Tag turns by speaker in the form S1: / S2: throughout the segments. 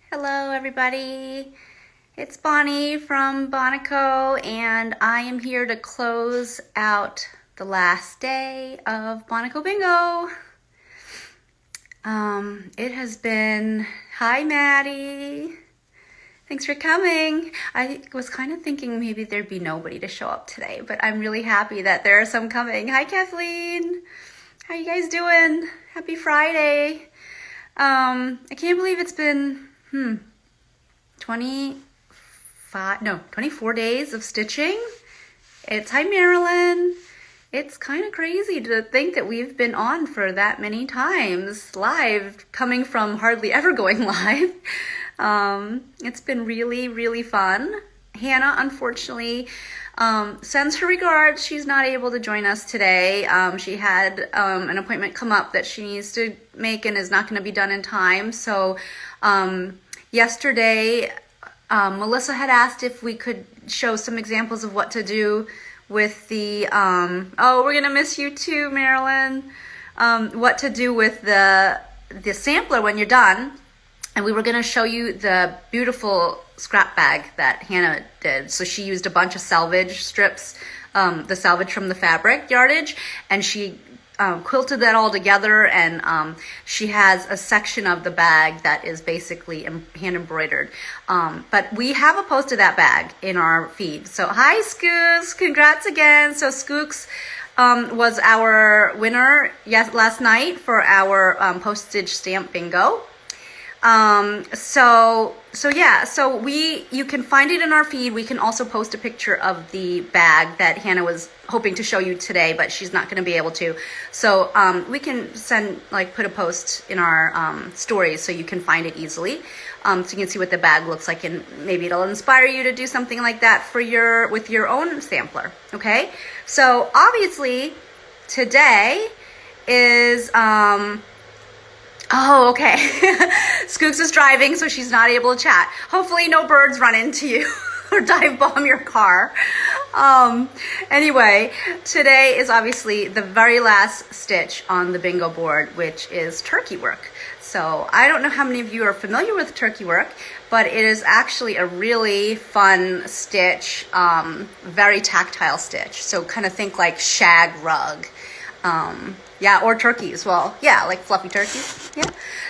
S1: Hello everybody, it's Bonnie from BonnaH Co and I am here to close out the last day of BonnaH Co Bingo. It has been, hi Maddie, thanks for coming. I was kind of thinking maybe there'd be nobody to show up today, but I'm really happy that there are some coming. Hi Kathleen, how you guys doing? Happy Friday. I can't believe it's been 24 days of stitching. Hi Marilyn. It's kind of crazy to think that we've been on for that many times live, coming from hardly ever going live. It's been really, really fun. Hannah, unfortunately, sends her regards. She's not able to join us today. She had an appointment come up that she needs to make and is not going to be done in time. So yesterday, Melissa had asked if we could show some examples of what to do with the, oh, we're going to miss you too, Marilyn, what to do with the sampler when you're done. And we were going to show you the beautiful scrap bag that Hannah did. So she used a bunch of salvage strips, the salvage from the fabric yardage, and she quilted that all together, and she has a section of the bag that is basically hand embroidered. But we have a post of that bag in our feed. So hi Skooks, congrats again. So Skooks was our winner last night for our postage stamp bingo. You can find it in our feed. We can also post a picture of the bag that Hannah was hoping to show you today, but she's not going to be able to. So we can put a post in our stories so you can find it easily. So you can see what the bag looks like, and maybe it'll inspire you to do something like that with your own sampler. Okay. So obviously today is, oh, okay. Skooks is driving, so she's not able to chat. Hopefully no birds run into you or dive bomb your car. Anyway, today is obviously the very last stitch on the bingo board, which is turkey work. So I don't know how many of you are familiar with turkey work, but it is actually a really fun stitch, very tactile stitch. So kind of think like shag rug. Yeah, or turkeys. Well, yeah, like fluffy turkeys. Yeah.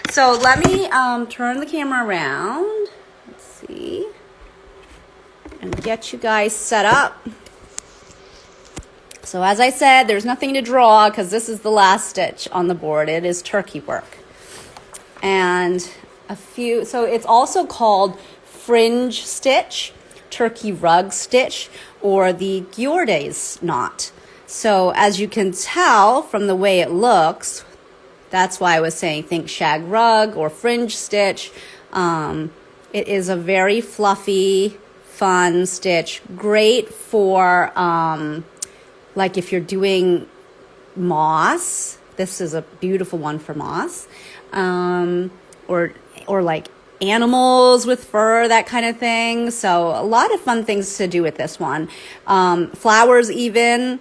S1: So let me turn the camera around. Let's see. And get you guys set up. So as I said, there's nothing to draw because this is the last stitch on the board. It is turkey work. And so it's also called fringe stitch, turkey rug stitch, or the Giordes knot. So as you can tell from the way it looks, that's why I was saying think shag rug or fringe stitch. It is a very fluffy, fun stitch. Great for like if you're doing moss. This is a beautiful one for moss. Or like animals with fur, that kind of thing. So a lot of fun things to do with this one. Flowers even.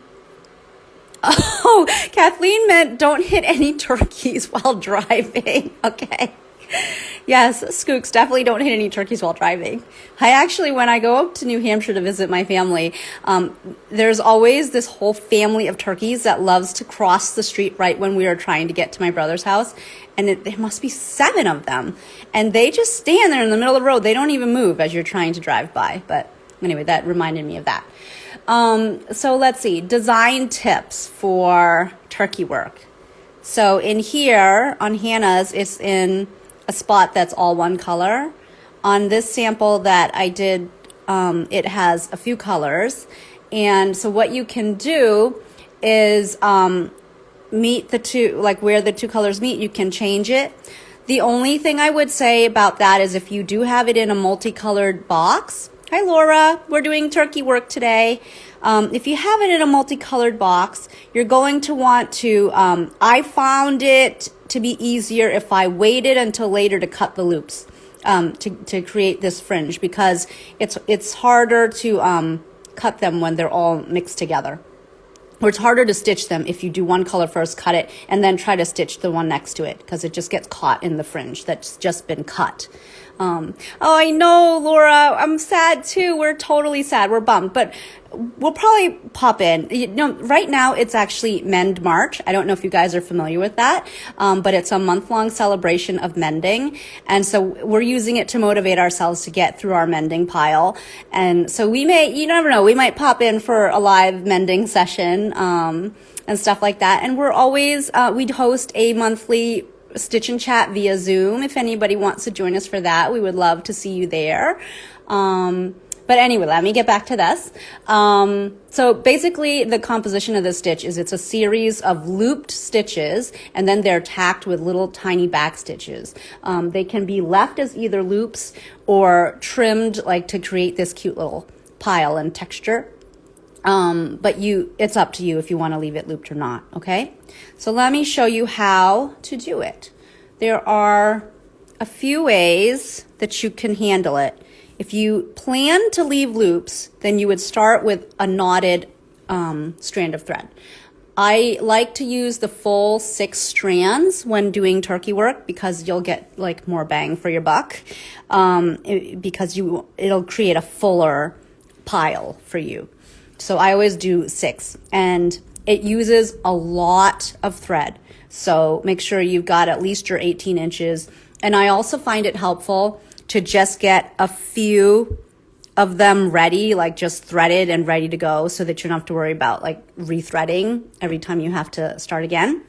S1: Oh, Kathleen meant don't hit any turkeys while driving. Okay. Yes, Skooks, definitely don't hit any turkeys while driving. When I go up to New Hampshire to visit my family, there's always this whole family of turkeys that loves to cross the street right when we are trying to get to my brother's house. And there must be 7 of them. And they just stand there in the middle of the road. They don't even move as you're trying to drive by. But anyway, that reminded me of that. So let's see, design tips for turkey work. So in here on Hannah's, it's in a spot that's all one color. On this sample that I did, it has a few colors. And so what you can do is meet the two, like where the two colors meet, you can change it. The only thing I would say about that is if you do have it in a multicolored box. Hi Laura, we're doing turkey work today. If you have it in a multicolored box, you're going to want to, I found it to be easier if I waited until later to cut the loops to create this fringe, because it's harder to cut them when they're all mixed together. Or it's harder to stitch them if you do one color first, cut it, and then try to stitch the one next to it, because it just gets caught in the fringe that's just been cut. Oh, I know, Laura. I'm sad too. We're totally sad. We're bummed, but we'll probably pop in. You know, right now it's actually Mend March. I don't know if you guys are familiar with that, but it's a month-long celebration of mending. And so we're using it to motivate ourselves to get through our mending pile. And so we may, you never know, we might pop in for a live mending session, and stuff like that. And we're always, we'd host a monthly Stitch and Chat via Zoom. If anybody wants to join us for that, we would love to see you there. But anyway, let me get back to this. So basically the composition of the stitch is it's a series of looped stitches and then they're tacked with little tiny back stitches. They can be left as either loops or trimmed like to create this cute little pile and texture. But it's up to you if you want to leave it looped or not, okay? So let me show you how to do it. There are a few ways that you can handle it. If you plan to leave loops, then you would start with a knotted strand of thread. I like to use the full 6 strands when doing turkey work because you'll get like more bang for your buck, because it'll create a fuller pile for you. So I always do 6, and it uses a lot of thread. So make sure you've got at least your 18 inches. And I also find it helpful to just get a few of them ready, like just threaded and ready to go so that you don't have to worry about like rethreading every time you have to start again.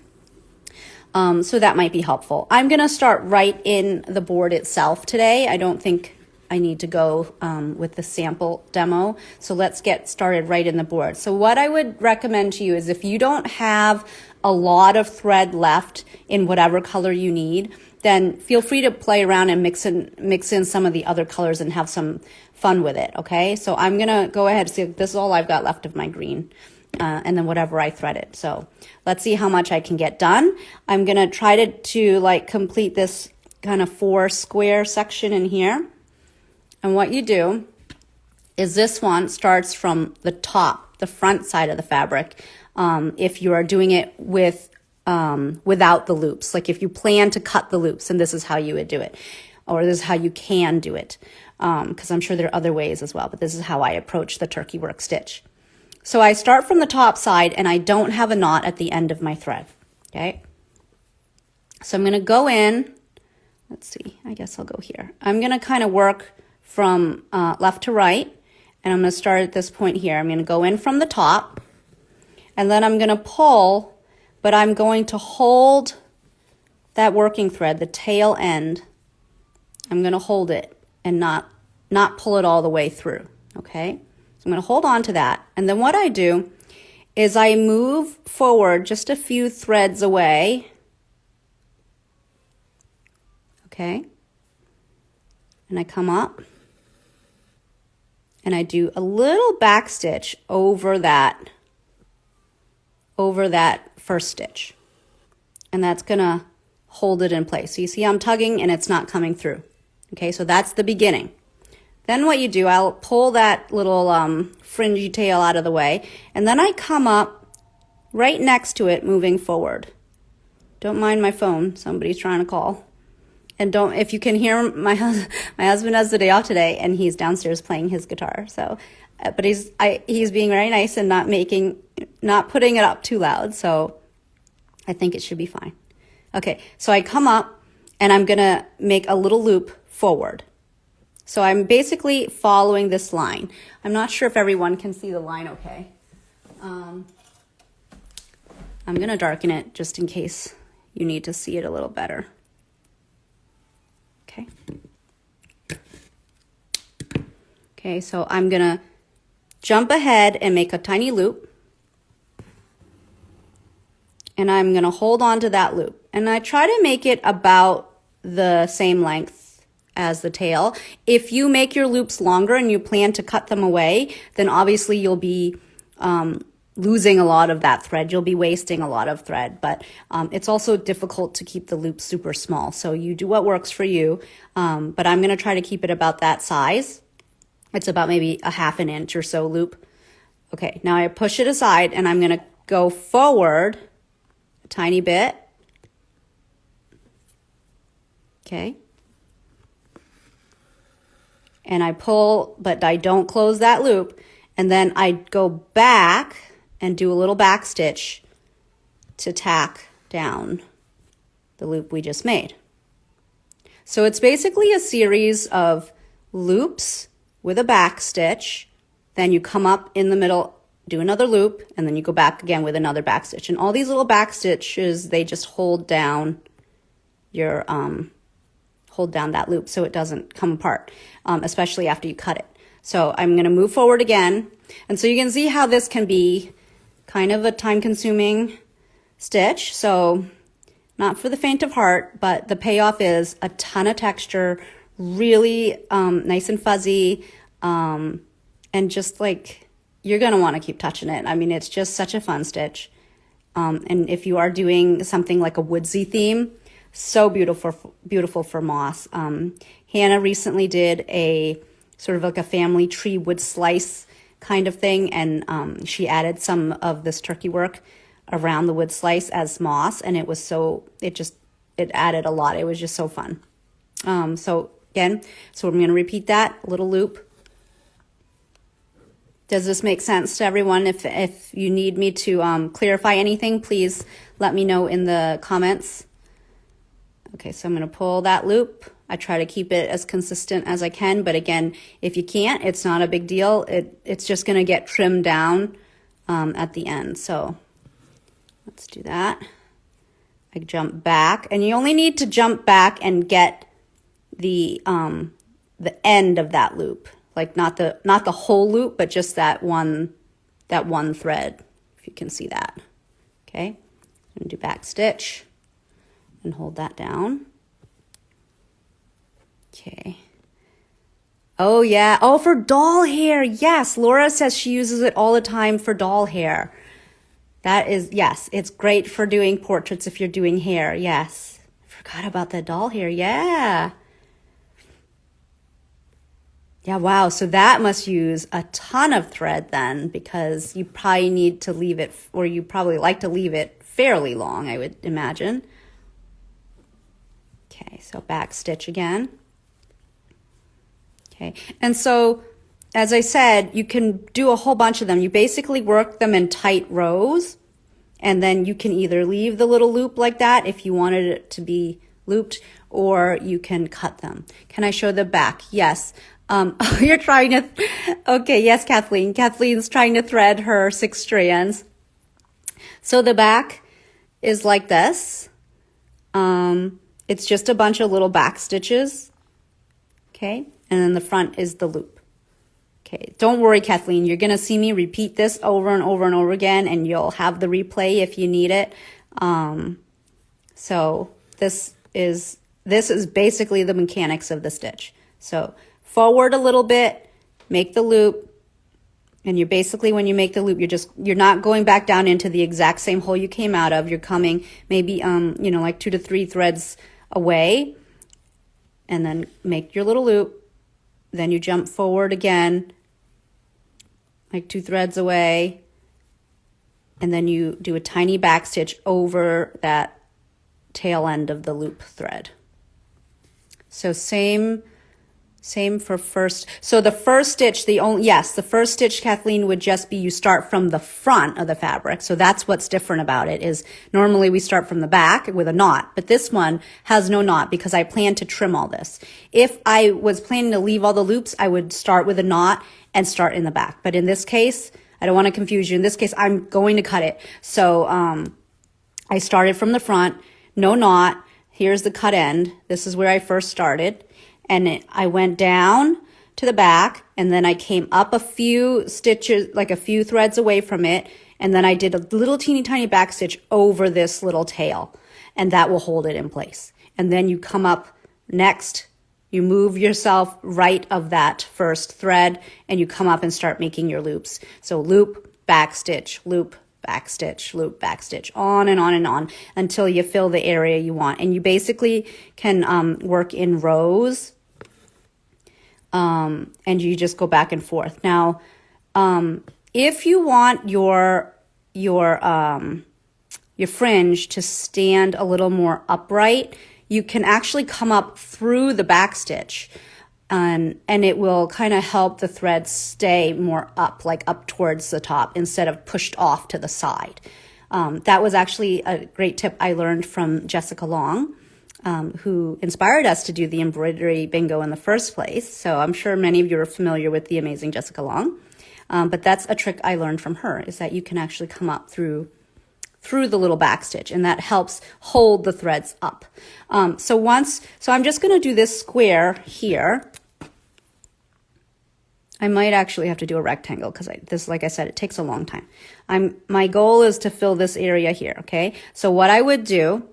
S1: So that might be helpful. I'm going to start right in the board itself today. I don't think I need to go with the sample demo. So let's get started right in the board. So what I would recommend to you is if you don't have a lot of thread left in whatever color you need, then feel free to play around and mix in some of the other colors and have some fun with it, okay? So I'm gonna go ahead and see, this is all I've got left of my green, and then whatever I threaded. So let's see how much I can get done. I'm gonna try to like complete this kind of 4 square section in here. And what you do is this one starts from the top, the front side of the fabric, if you are doing it with without the loops. Like if you plan to cut the loops, and this is how you would do it, or this is how you can do it, because I'm sure there are other ways as well, but this is how I approach the turkey work stitch. So I start from the top side and I don't have a knot at the end of my thread, okay? So I'm gonna go in, let's see, I guess I'll go here. I'm gonna kind of work from left to right, and I'm gonna start at this point here. I'm gonna go in from the top, and then I'm gonna pull, but I'm going to hold that working thread, the tail end. I'm going to hold it and not pull it all the way through, okay? So I'm going to hold on to that. And then what I do is I move forward just a few threads away, okay? And I come up and I do a little back stitch over that first stitch, and that's gonna hold it in place. So you see I'm tugging and it's not coming through. Okay, so that's the beginning. Then what you do, I'll pull that little fringy tail out of the way, and then I come up right next to it moving forward. Don't mind my phone, somebody's trying to call. And if you can hear, my husband has the day off today and he's downstairs playing his guitar. So, but he's being very nice and not putting it up too loud. So I think it should be fine. Okay, so I come up and I'm gonna make a little loop forward. So I'm basically following this line. I'm not sure if everyone can see the line okay. I'm gonna darken it just in case you need to see it a little better. Okay. Okay, so I'm gonna jump ahead and make a tiny loop. And I'm gonna hold on to that loop. And I try to make it about the same length as the tail. If you make your loops longer and you plan to cut them away, then obviously you'll be losing a lot of that thread. You'll be wasting a lot of thread, but it's also difficult to keep the loops super small. So you do what works for you, but I'm gonna try to keep it about that size. It's about maybe a 1/2 inch or so loop. Okay, now I push it aside and I'm gonna go forward a tiny bit. Okay. and I pull, but I don't close that loop. And then I go back and do a little back stitch to tack down the loop we just made. So it's basically a series of loops with a back stitch. Then you come up in the middle, do another loop, and then you go back again with another back stitch. And all these little back stitches, they just hold down your hold down that loop so it doesn't come apart, especially after you cut it. So I'm going to move forward again. And so you can see how this can be kind of a time-consuming stitch. So not for the faint of heart, but the payoff is a ton of texture, really nice and fuzzy, and just like you're going to want to keep touching it. I mean, it's just such a fun stitch. And if you are doing something like a woodsy theme, so beautiful for moss. Hannah recently did a sort of like a family tree wood slice kind of thing, and she added some of this turkey work around the wood slice as moss, and it added a lot. It was just so fun. So I'm going to repeat that little loop. Does this make sense to everyone? If you need me to clarify anything, please let me know in the comments. Okay, so I'm going to pull that loop. I try to keep it as consistent as I can, but again, if you can't, it's not a big deal. It's just going to get trimmed down at the end. So let's do that. I jump back, and you only need to jump back and get the end of that loop, like not the whole loop, but just that one thread. If you can see that. Okay, I'm going to do back stitch and hold that down. Okay. Oh yeah. Oh, for doll hair. Yes. Laura says she uses it all the time for doll hair. That is, yes, it's great for doing portraits if you're doing hair. Yes. I forgot about the doll hair. Yeah. Yeah, wow. So that must use a ton of thread then, because you probably need to leave it, or you probably like to leave it fairly long, I would imagine. Okay, so back stitch again. Okay, and so as I said, you can do a whole bunch of them. You basically work them in tight rows, and then you can either leave the little loop like that if you wanted it to be looped, or you can cut them. Can I show the back? Yes. You're trying to, okay, yes, Kathleen. Kathleen's trying to thread her 6 strands. So the back is like this. It's just a bunch of little back stitches, okay? And then the front is the loop. Okay, don't worry, Kathleen. You're going to see me repeat this over and over and over again, and you'll have the replay if you need it. So this is basically the mechanics of the stitch. So forward a little bit, make the loop, and you're basically, when you make the loop, you're not going back down into the exact same hole you came out of. You're coming maybe like 2 to 3 threads away, and then make your little loop. Then you jump forward again, like 2 threads away, and then you do a tiny back stitch over that tail end of the loop thread. So same for first. So the first stitch, the first stitch, Kathleen, would just be you start from the front of the fabric. So that's what's different about it, is normally we start from the back with a knot, but this one has no knot because I plan to trim all this. If I was planning to leave all the loops, I would start with a knot and start in the back. But in this case, I don't want to confuse you. In this case, I'm going to cut it. So I started from the front, no knot. Here's the cut end. This is where I first started. And I went down to the back, and then I came up a few stitches, like a few threads away from it, and then I did a little teeny tiny back stitch over this little tail, and that will hold it in place. And then you come up next, you move yourself right of that first thread, and you come up and start making your loops. So loop, back stitch, loop, back stitch, loop, back stitch, on and on and on until you fill the area you want. And you basically can work in rows. And you just go back and forth. Now, if you want your fringe to stand a little more upright, you can actually come up through the back stitch. and it will kind of help the thread stay more up, like up towards the top instead of pushed off to the side. That was actually a great tip I learned from Jessica Long, who inspired us to do the embroidery bingo in the first place. So I'm sure many of you are familiar with the amazing Jessica Long. But that's a trick I learned from her, is that you can actually come up through the little back stitch, and that helps hold the threads up. So I'm just going to do this square here. I might actually have to do a rectangle because this, like I said, it takes a long time. My goal is to fill this area here, okay? So what I would do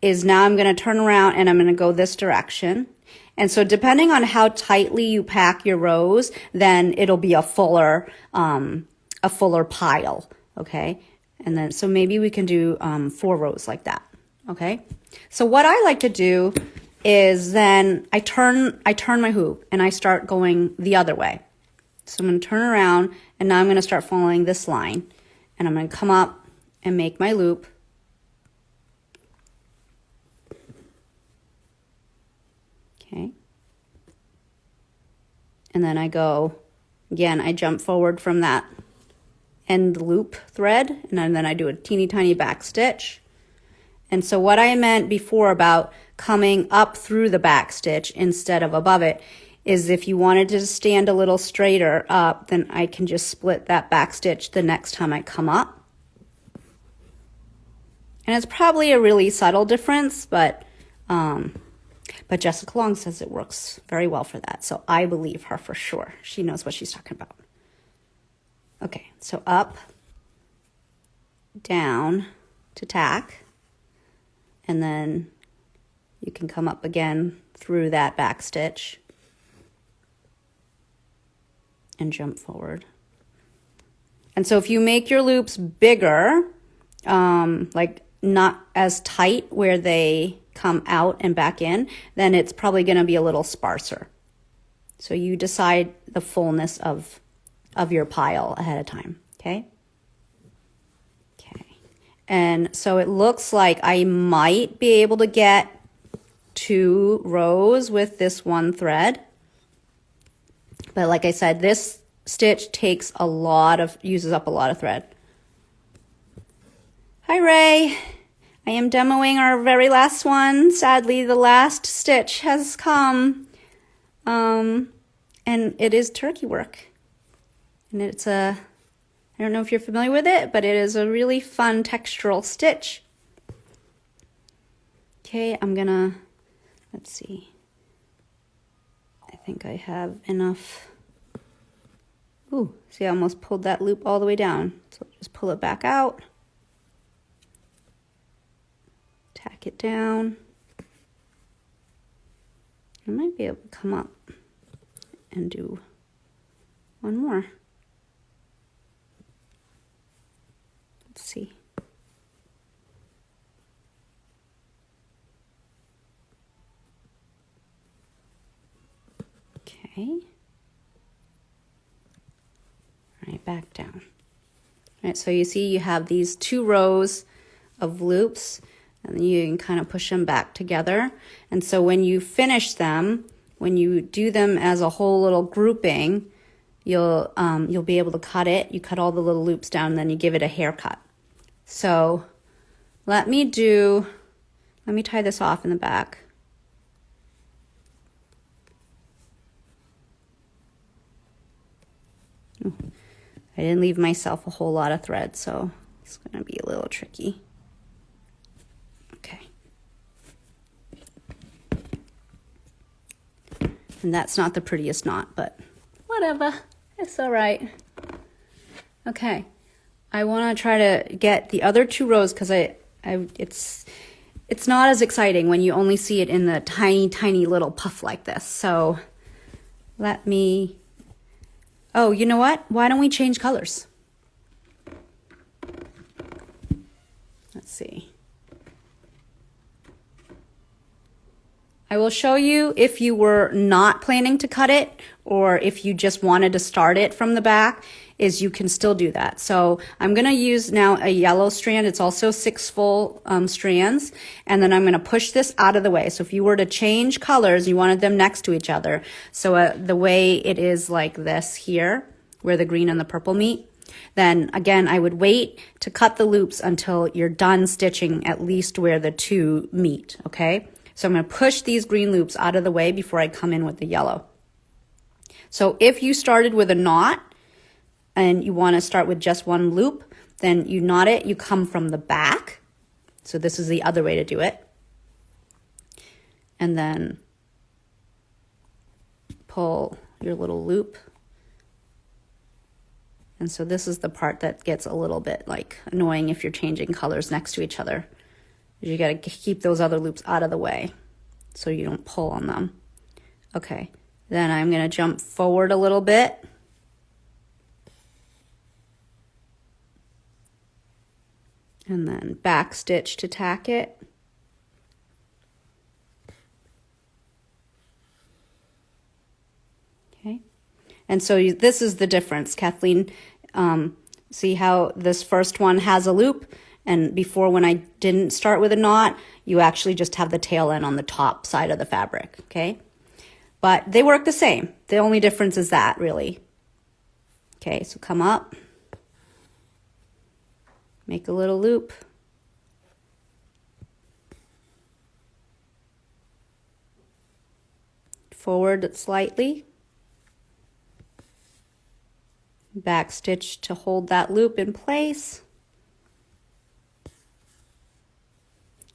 S1: is now I'm going to turn around and I'm going to go this direction. And so depending on how tightly you pack your rows, then it'll be a fuller pile, okay? And then, so maybe we can do 4 rows like that, okay? So what I like to do is then I turn my hoop and I start going the other way. So I'm going to turn around and now I'm going to start following this line, and I'm going to come up and make my loop. Okay. And then I go, again, I jump forward from that end loop thread, and then I do a teeny tiny back stitch. And so what I meant before about coming up through the back stitch instead of above it is if you wanted to stand a little straighter up, then I can just split that back stitch the next time I come up. And it's probably a really subtle difference, but Jessica Long says it works very well for that. So I believe her for sure. She knows what she's talking about. Okay, so up, down to tack, and then you can come up again through that back stitch and jump forward. And so if you make your loops bigger, like not as tight where they come out and back in, then it's probably going to be a little sparser. So you decide the fullness of your pile ahead of time, okay? Okay. And so it looks like I might be able to get 2 rows with this one thread. But like I said, this stitch uses up a lot of thread. Hi, Ray. I am demoing our very last one. Sadly, the last stitch has come. And it is turkey work. And it's I don't know if you're familiar with it, but it is a really fun textural stitch. Okay, let's see. I think I have enough. Ooh, see, I almost pulled that loop all the way down. So just pull it back out. Tack it down. I might be able to come up and do one more. Let's see. Okay. All right, back down. All right, so you see you have these 2 rows of loops, and then you can kind of push them back together. And so when you finish them, when you do them as a whole little grouping, you'll be able to cut it. You cut all the little loops down, and then you give it a haircut. So let me tie this off in the back. Ooh, I didn't leave myself a whole lot of thread, so it's going to be a little tricky. Okay. And that's not the prettiest knot, but whatever. It's all right. Okay. I want to try to get the other 2 rows because it's not as exciting when you only see it in the tiny, tiny little puff like this. So oh, you know what? Why don't we change colors? Let's see. I will show you if you were not planning to cut it or if you just wanted to start it from the back. is you can still do that. So I'm going to use now a yellow strand. It's also 6 full strands. And then I'm going to push this out of the way. So if you were to change colors, you wanted them next to each other. So the way it is like this here, where the green and the purple meet, then again, I would wait to cut the loops until you're done stitching at least where the two meet, okay? So I'm going to push these green loops out of the way before I come in with the yellow. So if you started with a knot and you want to start with just one loop, then you knot it, you come from the back. So this is the other way to do it. And then pull your little loop. And so this is the part that gets a little bit like annoying if you're changing colors next to each other. You got to keep those other loops out of the way so you don't pull on them. Okay. Then I'm going to jump forward a little bit. And then back stitch to tack it. Okay. And so this is the difference, Kathleen. See how this first one has a loop? And before, when I didn't start with a knot, you actually just have the tail end on the top side of the fabric, okay? But they work the same. The only difference is that, really. Okay, so come up, make a little loop, forward slightly, back stitch to hold that loop in place.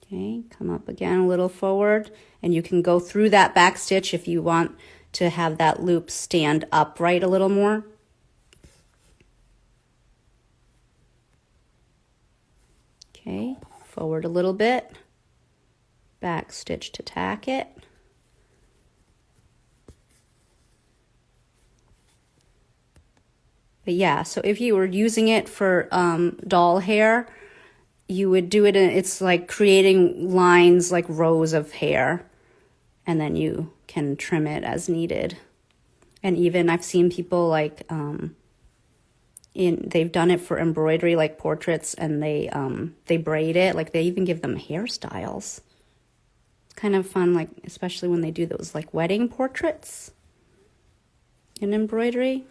S1: Okay, come up again a little forward, and you can go through that back stitch if you want to have that loop stand upright a little more. Okay, forward a little bit, back stitch to tack it. But yeah, so if you were using it for doll hair, you would do it, it's like creating lines like rows of hair, and then you can trim it as needed. And even I've seen people like, they've done it for embroidery, like portraits, and they braid it, like they even give them hairstyles. It's kind of fun, like especially when they do those like wedding portraits in embroidery.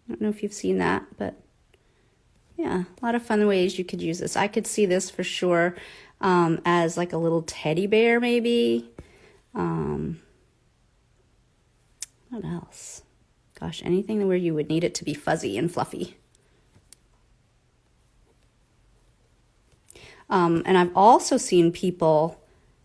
S1: I don't know if you've seen that, but yeah, a lot of fun ways you could use this. I could see this for sure as like a little teddy bear, maybe. What else? Gosh, anything where you would need it to be fuzzy and fluffy. And I've also seen people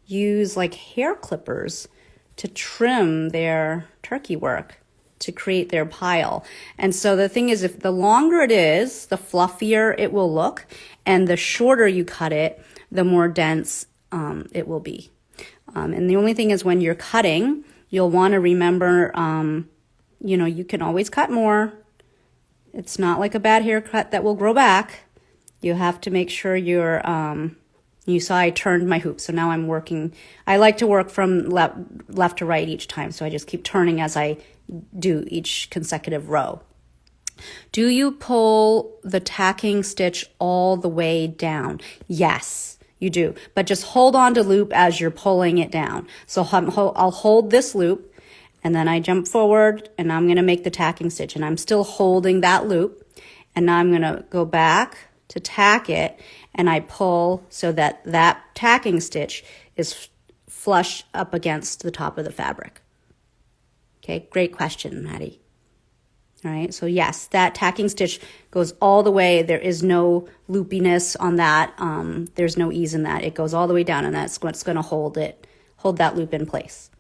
S1: use like hair clippers to trim their turkey work to create their pile. And so the thing is, if the longer it is, the fluffier it will look, and the shorter you cut it, the more dense it will be. And the only thing is, when you're cutting, you'll want to remember, you know, you can always cut more. It's not like a bad haircut that will grow back. You have to make sure you're, you saw I turned my hoop, so now I'm working. I like to work from left to right each time, so I just keep turning as I do each consecutive row. Do you pull the tacking stitch all the way down? Yes, you do, but just hold on to loop as you're pulling it down. So I'll hold this loop, and then I jump forward, and I'm going to make the tacking stitch, and I'm still holding that loop, and now I'm going to go back to tack it, and I pull so that that tacking stitch is flush up against the top of the fabric. Okay, great question, Maddie. All right, so yes, that tacking stitch goes all the way. There is no loopiness on that. There's no ease in that. It goes all the way down, and that's what's going to hold that loop in place.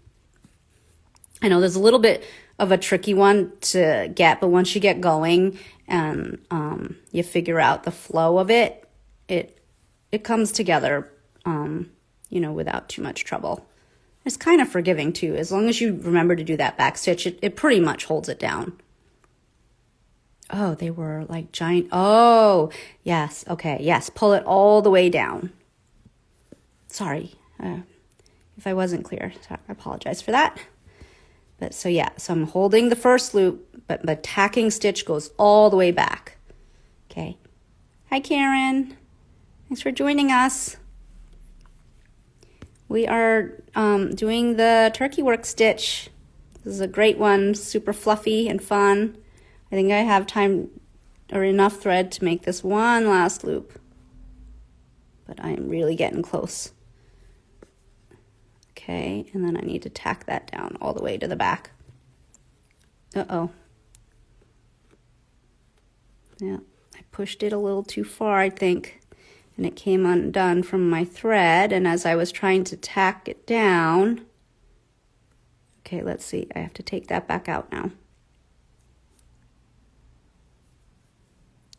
S1: I know there's a little bit of a tricky one to get, but once you get going and you figure out the flow of it, it comes together, you know, without too much trouble. It's kind of forgiving too. As long as you remember to do that back stitch, it pretty much holds it down. Oh, they were like giant. Oh, yes. Okay. Yes. Pull it all the way down. Sorry if I wasn't clear. Sorry, I apologize for that. But so yeah, so I'm holding the first loop, but the tacking stitch goes all the way back. Okay. Hi, Karen. Thanks for joining us. We are doing the turkey work stitch. This is a great one, super fluffy and fun. I think I have time or enough thread to make this one last loop, but I am really getting close. Okay, and then I need to tack that down all the way to the back. Uh-oh. Yeah, I pushed it a little too far, I think, and it came undone from my thread, and as I was trying to tack it down, okay, let's see, I have to take that back out now.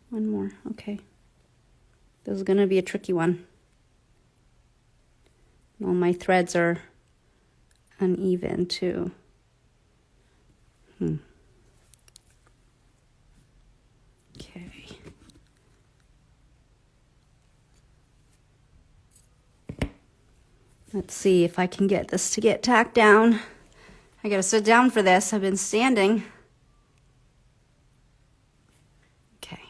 S1: One more, okay. This is gonna be a tricky one. All my threads are uneven too. Okay. Let's see if I can get this to get tacked down. I gotta sit down for this. I've been standing. Okay.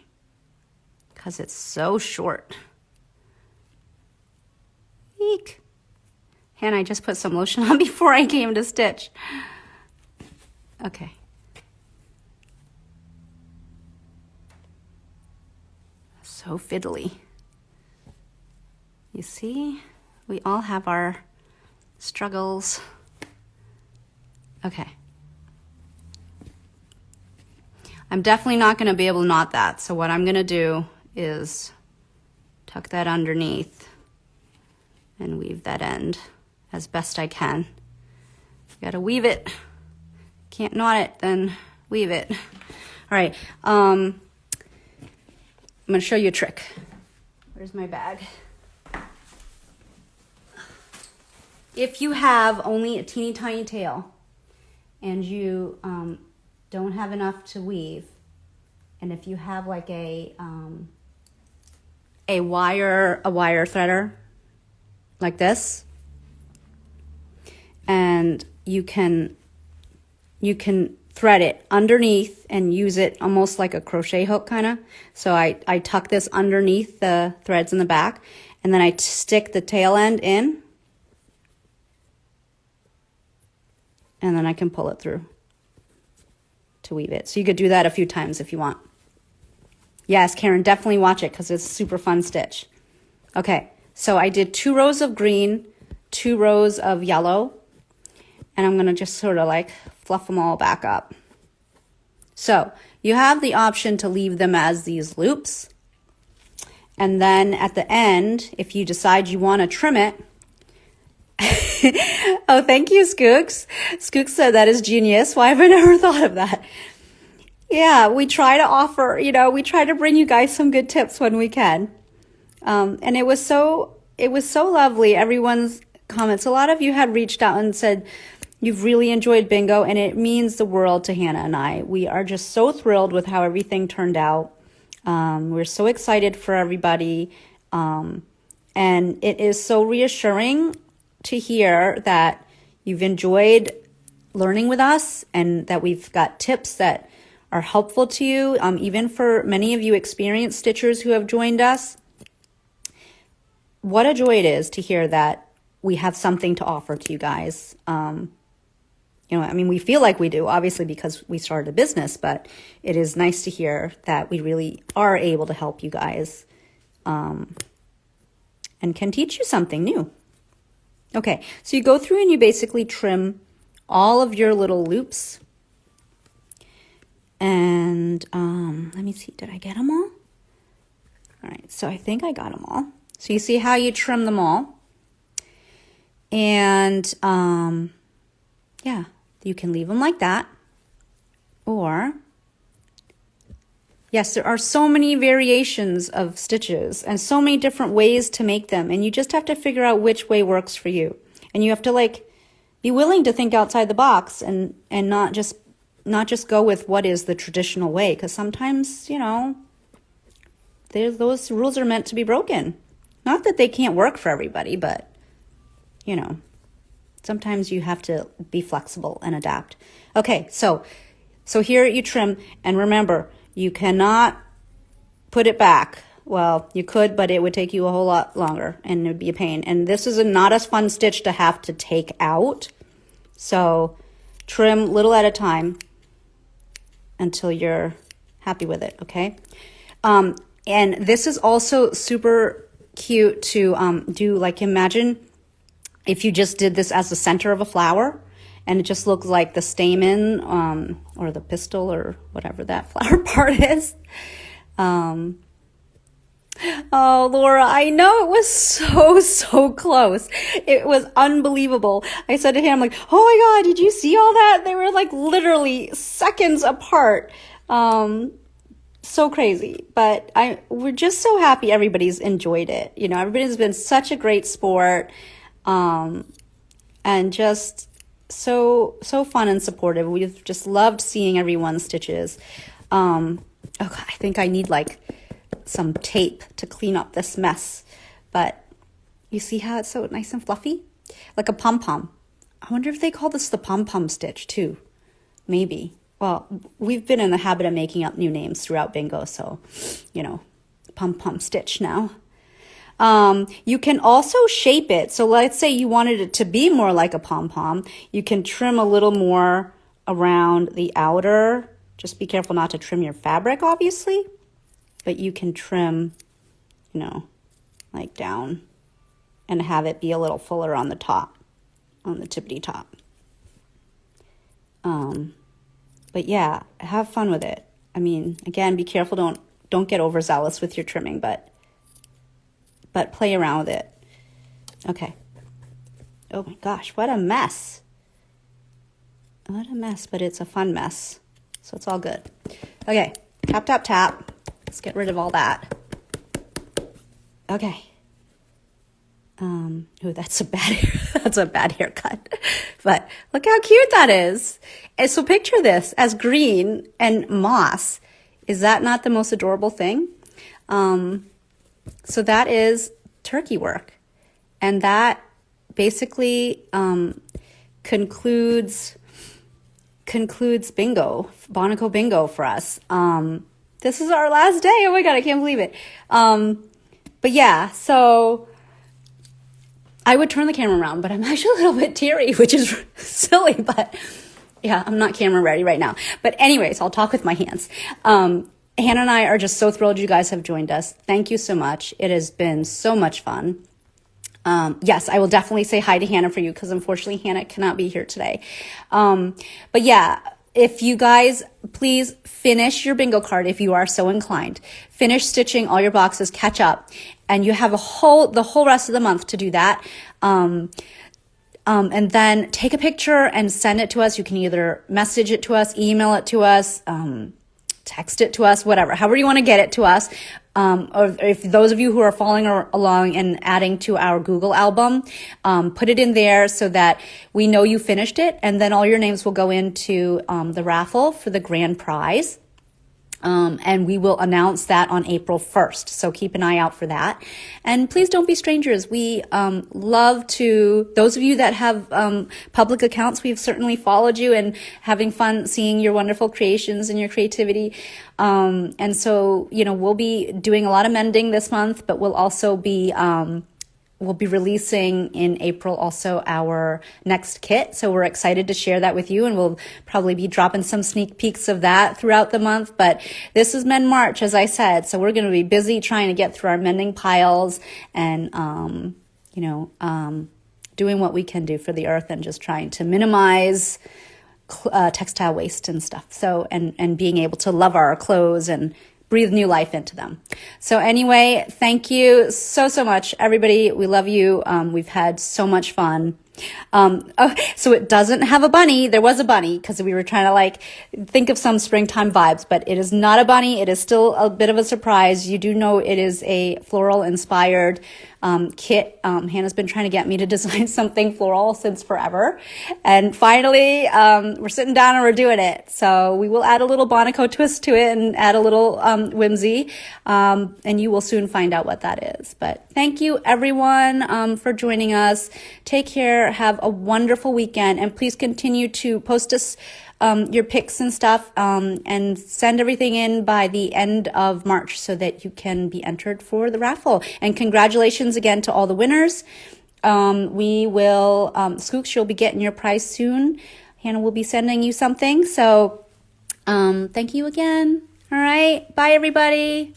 S1: Because it's so short. Eek. And I just put some lotion on before I came to stitch. Okay. So fiddly. You see? We all have our struggles. Okay. I'm definitely not going to be able to knot that. So what I'm going to do is tuck that underneath and weave that end as best I can. Got to weave it. Can't knot it, then weave it. All right. I'm going to show you a trick. Where's my bag? If you have only a teeny tiny tail and you don't have enough to weave, and if you have like a wire threader like this, and you can thread it underneath and use it almost like a crochet hook kind of. So I tuck this underneath the threads in the back, and then I stick the tail end in, and then I can pull it through to weave it. So you could do that a few times if you want. Yes, Karen, definitely watch it because it's a super fun stitch. Okay, so I did 2 rows of green, 2 rows of yellow, and I'm gonna just sort of like fluff them all back up. So you have the option to leave them as these loops. And then at the end, if you decide you wanna trim it, oh, thank you, Skooks. Skooks said that is genius. Why have I never thought of that? Yeah, we try to offer, we try to bring you guys some good tips when we can. And it was so lovely, everyone's comments. A lot of you had reached out and said you've really enjoyed bingo, and it means the world to Hannah and I. We are just so thrilled with how everything turned out. We're so excited for everybody. And it is so reassuring to hear that you've enjoyed learning with us and that we've got tips that are helpful to you, even for many of you experienced stitchers who have joined us. What a joy it is to hear that we have something to offer to you guys. We feel like we do, obviously, because we started a business, but it is nice to hear that we really are able to help you guys and can teach you something new. Okay, so you go through and you basically trim all of your little loops. And let me see, did I get them all? All right, so I think I got them all. So you see how you trim them all. And yeah, you can leave them like that. Or, yes, there are so many variations of stitches and so many different ways to make them. And you just have to figure out which way works for you. And you have to be willing to think outside the box and not just go with what is the traditional way. Because sometimes, those rules are meant to be broken. Not that they can't work for everybody, but, sometimes you have to be flexible and adapt. Okay, so here you trim, and remember, you cannot put it back. Well, you could, but it would take you a whole lot longer and it would be a pain. And this is not a fun stitch to have to take out. So trim little at a time until you're happy with it, okay? And this is also super cute to do, like, imagine if you just did this as the center of a flower and it just looks like the stamen or the pistil or whatever that flower part is. Oh, Laura, I know it was so close. It was unbelievable. I said to him, like, oh my God, did you see all that? They were like literally seconds apart. So crazy. But we're just so happy everybody's enjoyed it. You know, everybody's been such a great sport. And just so fun and supportive. We've just loved seeing everyone's stitches. Oh God, I think I need like some tape to clean up this mess, but you see how it's so nice and fluffy, like a pom-pom. I wonder if they call this the pom-pom stitch too. Maybe. Well, we've been in the habit of making up new names throughout bingo, so you know, pom-pom stitch now. You can also shape it. So let's say you wanted it to be more like a pom-pom. You can trim a little more around the outer. Just be careful not to trim your fabric, obviously. But you can trim, you know, like down and have it be a little fuller on the top, on the tippity top. But yeah, have fun with it. I mean, again, be careful, don't get overzealous with your trimming, but play around with it. Okay. Oh my gosh, what a mess. What a mess, but it's a fun mess. So it's all good. Okay, tap, tap, tap. Let's get rid of all that. Okay. Oh, that's a bad haircut. But look how cute that is. And so picture this as green and moss. Is that not the most adorable thing? So that is turkey work. And that basically concludes bingo, BonnaH Co Bingo for us. This is our last day. Oh my God, I can't believe it. But yeah, so I would turn the camera around, but I'm actually a little bit teary, which is silly, but yeah, I'm not camera ready right now. But anyways, I'll talk with my hands. Hannah and I are just so thrilled you guys have joined us. Thank you so much. It has been so much fun. Yes, I will definitely say hi to Hannah for you because unfortunately Hannah cannot be here today. But yeah, if you guys please finish your bingo card if you are so inclined. Finish stitching all your boxes, catch up, and you have the whole rest of the month to do that. And then take a picture and send it to us. You can either message it to us, email it to us, text it to us, whatever, however you want to get it to us. Or if those of you who are following along and adding to our Google album, put it in there so that we know you finished it. And then all your names will go into the raffle for the grand prize. And we will announce that on April 1st. So keep an eye out for that. And please don't be strangers. We love to, those of you that have public accounts, we've certainly followed you and having fun seeing your wonderful creations and your creativity. And so, you know, we'll be doing a lot of mending this month, but we'll also be we'll be releasing in April also our next kit. So we're excited to share that with you, and we'll probably be dropping some sneak peeks of that throughout the month. But this is Mend March, as I said. So we're going to be busy trying to get through our mending piles and, doing what we can do for the earth and just trying to minimize textile waste and stuff. So, and being able to love our clothes and breathe new life into them. So anyway, thank you so much, everybody. We love you. We've had so much fun. So it doesn't have a bunny. There was a bunny because we were trying to think of some springtime vibes, but it is not a bunny. It is still a bit of a surprise. You do know it is a floral inspired kit. Hannah's been trying to get me to design something floral since forever. And finally, we're sitting down and we're doing it. So we will add a little BonnaH Co twist to it and add a little whimsy. And you will soon find out what that is. But thank you everyone for joining us. Take care. Have a wonderful weekend. And please continue to post us your pics and stuff, and send everything in by the end of March so that you can be entered for the raffle. And congratulations again to all the winners. We will, Skooks, you'll be getting your prize soon. Hannah will be sending you something. So thank you again. All right. Bye, everybody.